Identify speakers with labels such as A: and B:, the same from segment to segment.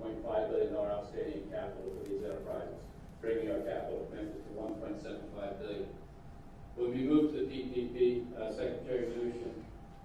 A: $1.5 billion outstanding capital for these enterprises, bringing our capital commitment to $1.75 billion. When we moved to the PPP, Secretary Mnuchin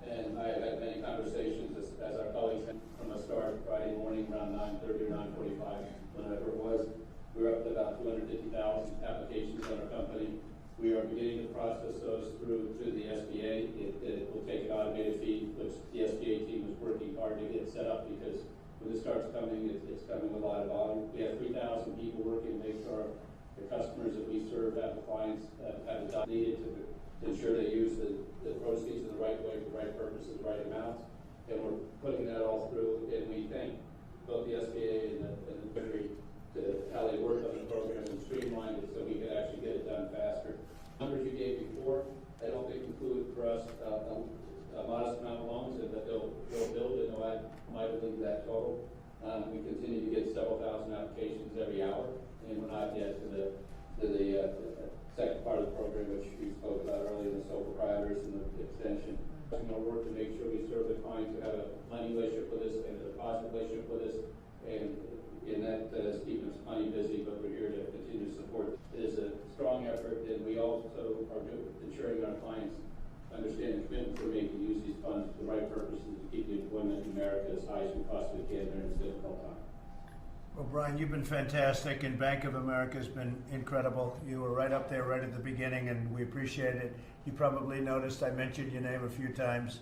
A: and I have had many conversations as our colleagues from the start Friday morning around 9:30 or 9:45, whenever it was. We were up to about 250,000 applications on our company. We are beginning to process those through the SBA. It will take an automated fee, which the SBA team is working hard to get set up, because when this starts coming, it's coming with a lot of volume. We have 3,000 people working to make sure the customers that we serve, have the clients, have the data needed to ensure they use the proceeds in the right way, for the right purposes, the right amounts. And we're putting that all through, and we thank both the SBA and the Treasury to how they work on the program and streamline it so we can actually get it done faster. Numbers you gave before, I don't think include for us a modest amount of loans, but they'll build it. I might believe that total. We continue to get several thousand applications every hour, and we're not yet to the second part of the program, which we spoke about earlier, the sole proprietors and the extension. We're going to work to make sure we serve the clients who have a money relationship with us and a deposit relationship with us, and that is keeping us plenty busy, but we're here to continue to support. It is a strong effort, and we also are ensuring our clients understand the commitment we're making to use these funds for the right purposes to keep the employment in America as high as we possibly can during this difficult time.
B: Well, Brian, you've been fantastic, and Bank of America has been incredible. You were right up there right at the beginning, and we appreciate it. You probably noticed I mentioned your name a few times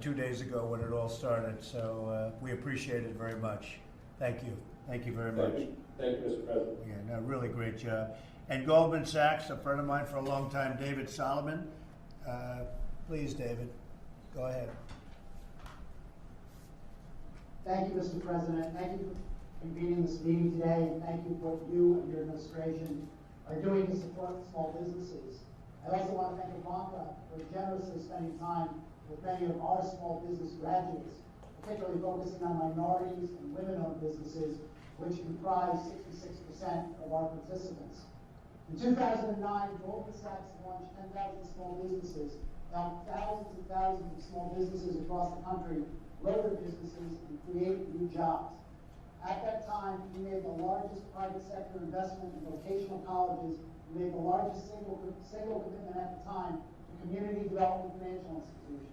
B: 2 days ago when it all started, so we appreciate it very much. Thank you. Thank you very much.
A: Thank you, Mr. President.
B: Yeah, no, really great job. And Goldman Sachs, a friend of mine for a long time, David Solomon. Please, David, go ahead.
C: Thank you, Mr. President. Thank you for convening this meeting today, and thank you for what you and your administration are doing to support small businesses. I also want to thank Ivanka for generously spending time with many of our small business graduates, particularly focusing on minorities and women-owned businesses, which comprise 66% of our participants. In 2009, Goldman Sachs launched 10,000 small businesses, helped thousands and thousands of small businesses across the country grow their businesses and create new jobs. At that time, we made the largest private sector investment in vocational colleges. We made the largest single commitment at the time to community development financial institutions.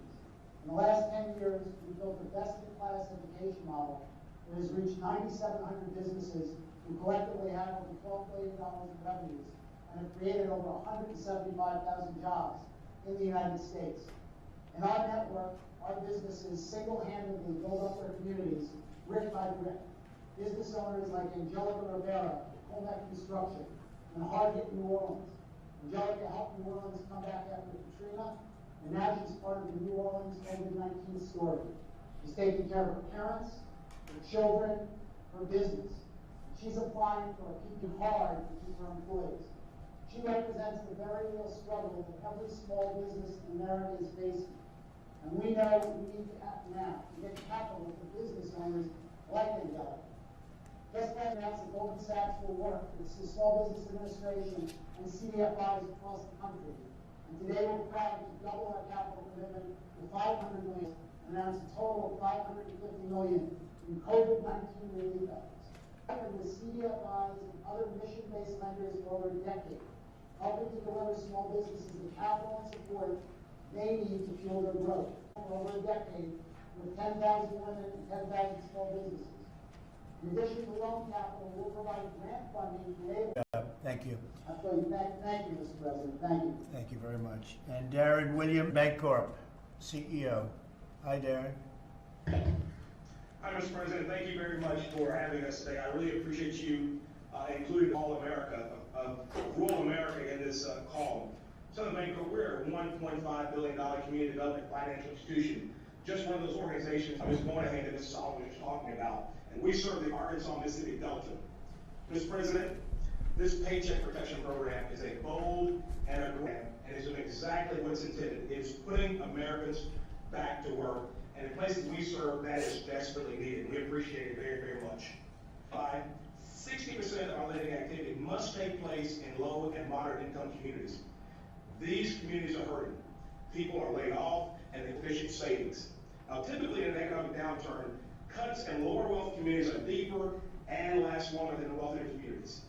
C: In the last 10 years, we built a best-in-class education model that has reached 9,700 businesses who collectively have over $12 billion in revenues and have created over 175,000 jobs in the United States. In our network, our businesses single-handedly build up their communities brick by brick. Business owners like Angelica Rivera, Colmac Construction, and hard-hit New Orleans. Angelica helped New Orleans come back after Katrina, and now she's part of the New Orleans COVID-19 story. She's taking care of her parents, her children, her business. She's applying for keeping hard to keep her employees. She represents the very real struggle that every small business in America is facing. And we know we need to act now to get capital for business owners like Angelica. Just like announced that Goldman Sachs will work with the Small Business Administration and CDFIs across the country. And today we're proud to double our capital commitment to $500 million and announce a total of $550 million in COVID-19 relief efforts. Working with CDFIs and other mission-based lenders for over a decade, helping to deliver small businesses the capital and support they need to fuel their growth. For over a decade, with 10,000 women and 10,000 small businesses. In addition to loan capital, we'll provide grant funding to enable.
B: Thank you.
C: Absolutely. Thank you, Mr. President. Thank you.
B: Thank you very much. And Darren William, Bancorp, CEO. Hi, Darren.
D: Hi, Mr. President. Thank you very much for having us today. I really appreciate you including all America, rural America in this call. Southern Bancorp, we're a $1.5 billion community development financial institution. Just one of those organizations Ms. Moynihan and Ms. Solomon was talking about. And we serve the Arkansas Mississippi Delta. Mr. President, this Paycheck Protection Program is a bold and a grant, and it's doing exactly what it's intended. It's putting Americans back to work, and in places we serve, that is desperately needed. We appreciate it very, very much. 60% of our lending activity must take place in low and moderate income communities. These communities are hurting. People are laid off and deficient savings. Now, typically in an economic downturn, Cuts in lower wealth communities are deeper and last longer than the wealthier communities.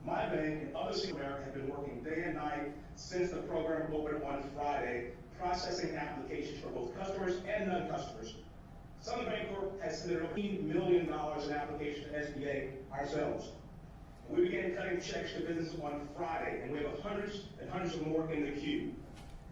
D: My bank and others in America have been working day and night since the program opened on Friday, processing applications for both customers and non-customers. Southern Bancorp has submitted over $15 million in applications to SBA ourselves. We began cutting checks to businesses on Friday, and we have hundreds and hundreds of more in the queue.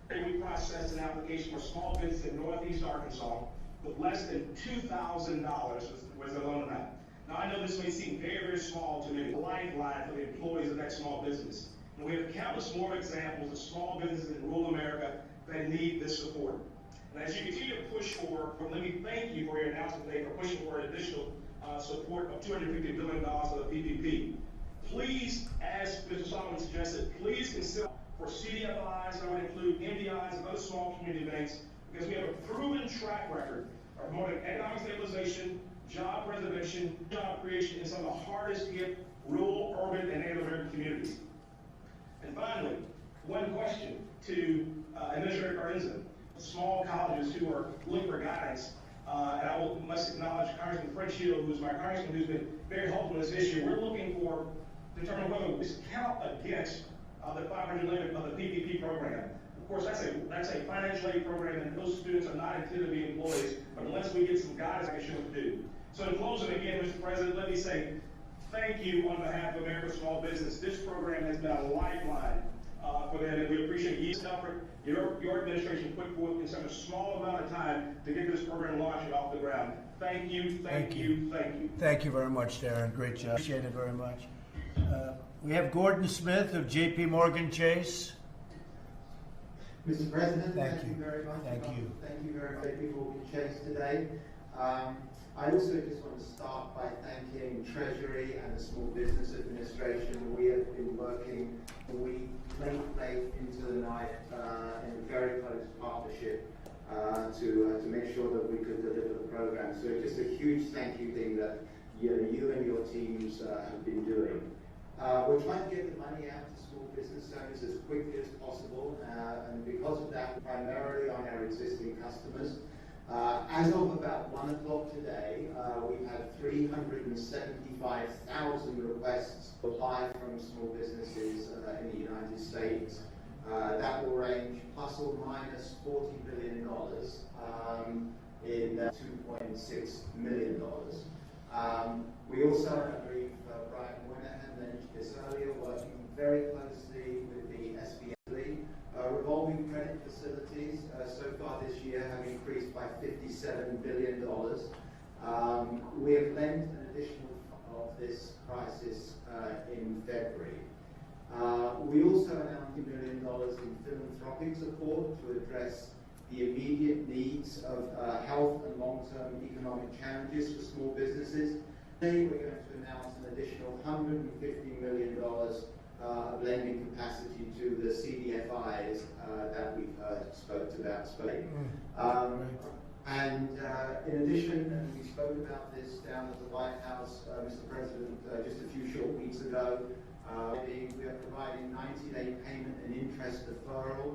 D: We processed an application for small business in Northeast Arkansas with less than $2,000 was the loan amount. Now, I know this may seem very, very small to many, a lifeline for the employees of that small business. And we have countless more examples of small businesses in rural America that need this support. And as you continue to push for, let me thank you for your announcement today for pushing for an additional support of $250 billion of the PPP. Please, as Mr. Solomon suggested, please consider for CDFIs, that would include MDIs and other small community banks, because we have a proven track record of promoting economic stabilization, job preservation, job creation in some of the hardest hit rural, urban, and Native American communities. And finally, one question to Administrator Cardenza. Small colleges who are looking for guidance, and I must acknowledge Congressman Fred Shield, who's my congressman, who's been very helpful in this issue. We're looking for determine whether we count against the $500 million of the PPP program. Of course, that's a financial aid program, and those students are not intended to be employees, but unless we get some guidance, I can show what to do. So in closing, again, Mr. President, let me say thank you on behalf of America's small business. This program has been a lifeline for them, and we appreciate your effort, your administration put forth in such a small amount of time to get this program launched off the ground. Thank you, thank you, thank you.
B: Thank you very much, Darren. Great job. Appreciate it very much. We have Gordon Smith of J.P. Morgan Chase.
E: Mr. President,
B: Thank you
E: very much.
B: Thank you.
E: Thank you very much, J.P. Morgan Chase today. I also just want to start by thanking Treasury and the Small Business Administration. We have been working late into the night in a very close partnership to make sure that we could deliver the program. So just a huge thank you thing that you and your teams have been doing. We're trying to get the money out to small business owners as quickly as possible, and because of that, primarily on our existing customers. As of about 1 o'clock today, we've had 375,000 requests to apply from small businesses in the United States. That will range plus or minus $40 billion in $2.6 million. We also, I believe Brian Moynihan mentioned this earlier, working very closely with the SBA. Revolving credit facilities so far this year have increased by $57 billion. We have lent an additional of this crisis in February. We also announced $1 million in philanthropic support to address the immediate needs of health and long-term economic challenges for small businesses. Today we're going to announce an additional $150 million lending capacity to the CDFIs that we've spoke about. And in addition, and we spoke about this down at the White House, Mr. President, just a few short weeks ago, we are providing 90-day payment and interest deferral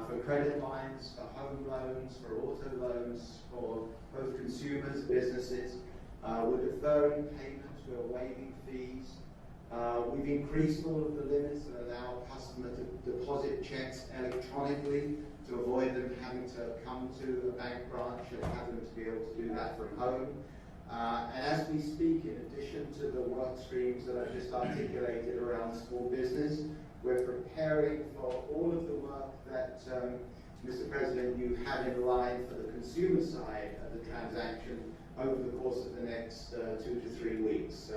E: for credit lines, for home loans, for auto loans, for both consumers and businesses. We're deferring payments, we're waiving fees. We've increased all of the limits that allow customers to deposit checks electronically to avoid them having to come to a bank branch and have them to be able to do that from home. And as we speak, in addition to the work streams that I've just articulated around small business, we're preparing for all of the work that, Mr. President, you have in line for the consumer side of the transaction over the course of the next 2 to 3 weeks. So.